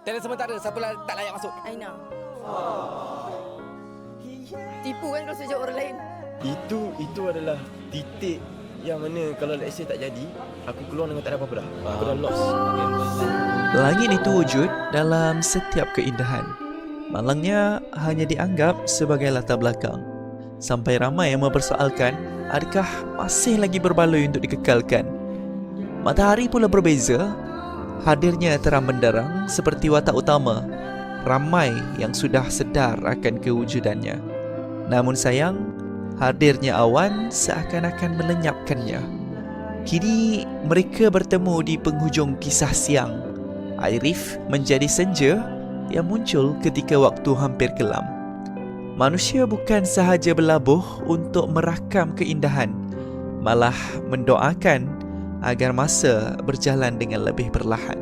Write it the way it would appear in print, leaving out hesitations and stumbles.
Talent sementara, siapa tak layak masuk? Aina. Tipu kan kalau sejak orang lain. Itu adalah titik yang mana kalau let's say tak jadi, aku keluar dengan tak ada apa-apa dah. Aku dah lost. Langit itu wujud dalam setiap keindahan. Malangnya hanya dianggap sebagai latar belakang. Sampai ramai yang mempersoalkan, adakah masih lagi berbaloi untuk dikekalkan? Matahari pula berbeza. Hadirnya terang benderang seperti watak utama. Ramai yang sudah sedar akan kewujudannya. Namun sayang, hadirnya awan seakan-akan melenyapkannya. Kini mereka bertemu di penghujung kisah siang. Arif menjadi senja yang muncul ketika waktu hampir kelam. Manusia bukan sahaja berlabuh untuk merakam keindahan, malah mendoakan agar masa berjalan dengan lebih perlahan.